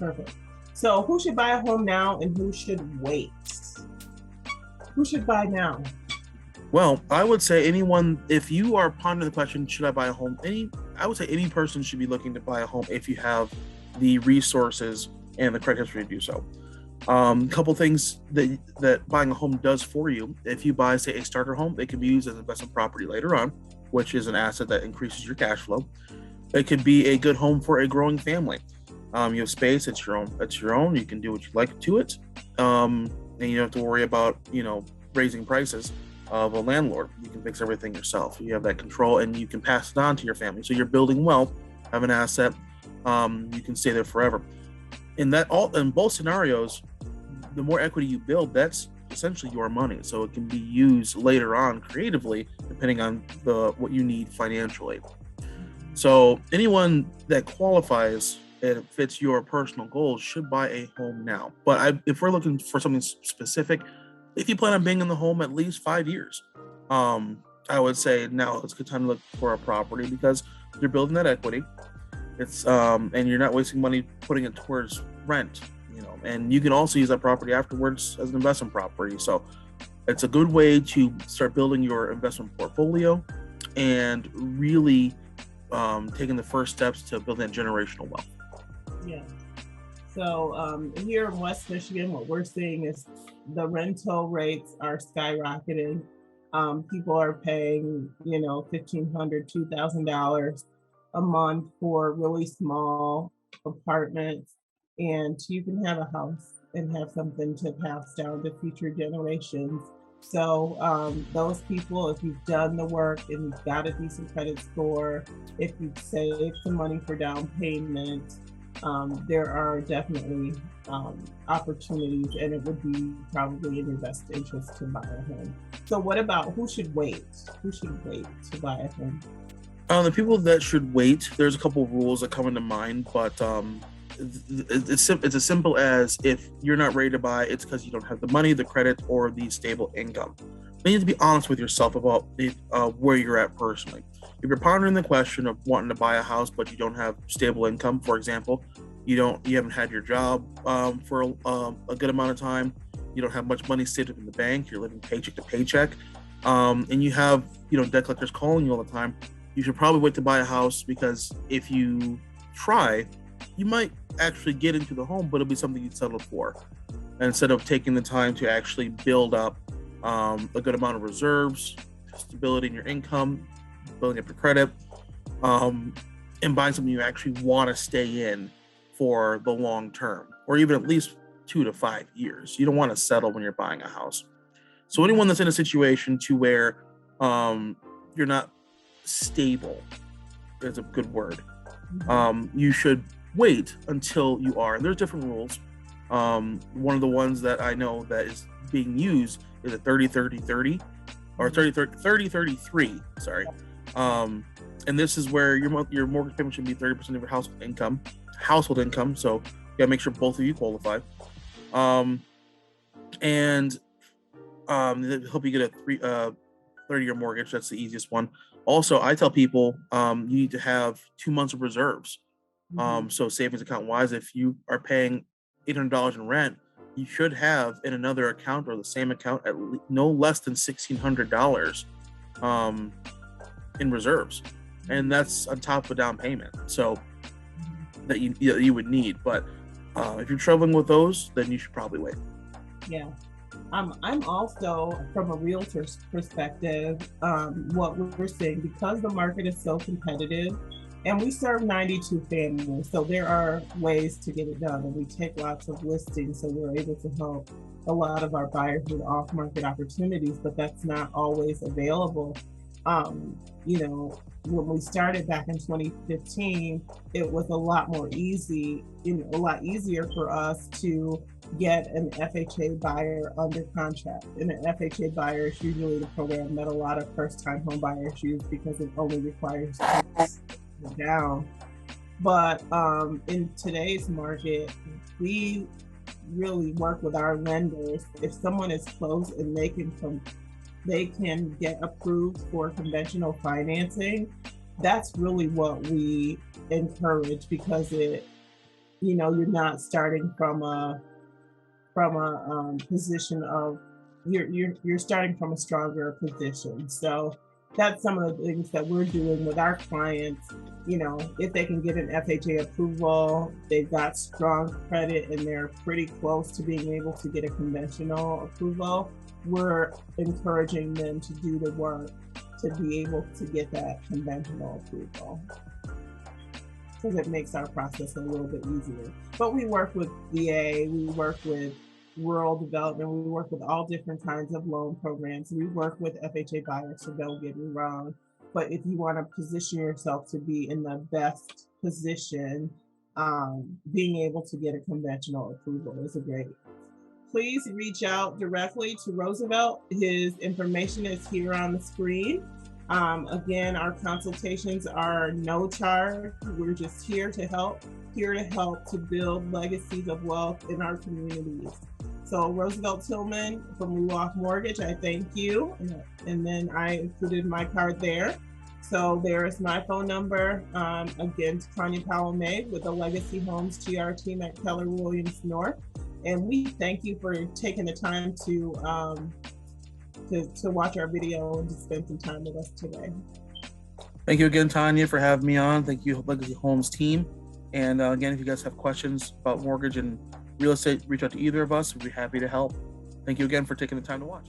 Perfect. So who should buy a home now and who should wait? Who should buy now? Well, I would say anyone, if you are pondering the question, should I buy a home? I would say any person should be looking to buy a home if you have the resources and the credit history to do so. Couple things that buying a home does for you. If you buy, say, a starter home, it can be used as investment property later on, which is an asset that increases your cash flow. It could be a good home for a growing family. You have space; it's your own. It's your own. You can do what you like to it, and you don't have to worry about raising prices of a landlord. You can fix everything yourself. You have that control, and you can pass it on to your family. So you're building wealth, have an asset. You can stay there forever. In both scenarios, the more equity you build, that's essentially your money. So it can be used later on creatively, depending on what you need financially. So anyone that qualifies and fits your personal goals should buy a home now. But if we're looking for something specific, if you plan on being in the home at least 5 years, I would say now it's a good time to look for a property because you're building that equity. It's and you're not wasting money putting it towards rent, and you can also use that property afterwards as an investment property. So it's a good way to start building your investment portfolio and really taking the first steps to building that generational wealth. Yeah. So here in West Michigan, what we're seeing is the rental rates are skyrocketing. People are paying, $1,500, $2,000 a month for really small apartments, and you can have a house and have something to pass down to future generations. So those people, if you've done the work and you've got a decent credit score, if you've saved some money for down payment, there are definitely opportunities, and it would be probably in your best interest to buy a home. So what about who should wait? Who should wait to buy a home? The people that should wait, there's a couple of rules that come into mind, but it's as simple as if you're not ready to buy, it's because you don't have the money, the credit, or the stable income. You need to be honest with yourself about where you're at personally. If you're pondering the question of wanting to buy a house but you don't have stable income, for example, you haven't had your job for a good amount of time, you don't have much money saved up in the bank, you're living paycheck to paycheck, and you have debt collectors calling you all the time, you should probably wait to buy a house, because if you try, you might actually get into the home, but it'll be something you'd settle for. And instead of taking the time to actually build up a good amount of reserves, stability in your income, building up your credit, and buying something you actually want to stay in for the long term, or even at least 2 to 5 years. You don't want to settle when you're buying a house. So anyone that's in a situation to where you're not stable, is a good word. You should wait until you are. And there's different rules. One of the ones that I know that is being used is a 30-30-30 or 30-30-33. Sorry. And this is where your mortgage payment should be 30% of your household income. So you gotta make sure both of you qualify. And they help you get a 30-year mortgage. That's the easiest one. Also, I tell people you need to have 2 months of reserves. So savings account wise, if you are paying $800 in rent, you should have in another account or the same account no less than $1,600 in reserves, and that's on top of a down payment. So that you would need. But if you're struggling with those, then you should probably wait. Yeah. I'm also, from a realtor's perspective, what we're seeing, because the market is so competitive, and we serve 92 families, so there are ways to get it done, and we take lots of listings, so we're able to help a lot of our buyers with off-market opportunities, but that's not always available. When we started back in 2015, it was a lot easier for us to get an FHA buyer under contract. And an FHA buyer is usually the program that a lot of first-time home buyers use because it only requires down. But in today's market, we really work with our lenders. If someone is close and they can get approved for conventional financing, that's really what we encourage, because you're not starting from a position of you're starting from a stronger position. So that's some of the things that we're doing with our clients. If they can get an FHA approval, they've got strong credit and they're pretty close to being able to get a conventional approval, we're encouraging them to do the work to be able to get that conventional approval, because it makes our process a little bit easier. But we work with VA, we work with rural development, we work with all different kinds of loan programs. We work with FHA buyers, so don't get me wrong. But if you want to position yourself to be in the best position, being able to get a conventional approval is a great. Please reach out directly to Roosevelt. His information is here on the screen. Again, our consultations are no charge. We're just here to help to build legacies of wealth in our communities. So Roosevelt Tillman from Ruoff Mortgage, I thank you. And then I included my card there. So there is my phone number. Again, to Tanya Powell May with the Legacy Homes GR team at Keller Williams North. And we thank you for taking the time to watch our video and to spend some time with us today. Thank you again, Tanya, for having me on. Thank you, Legacy Homes team. And again, if you guys have questions about mortgage and real estate, reach out to either of us. We'd be happy to help. Thank you again for taking the time to watch.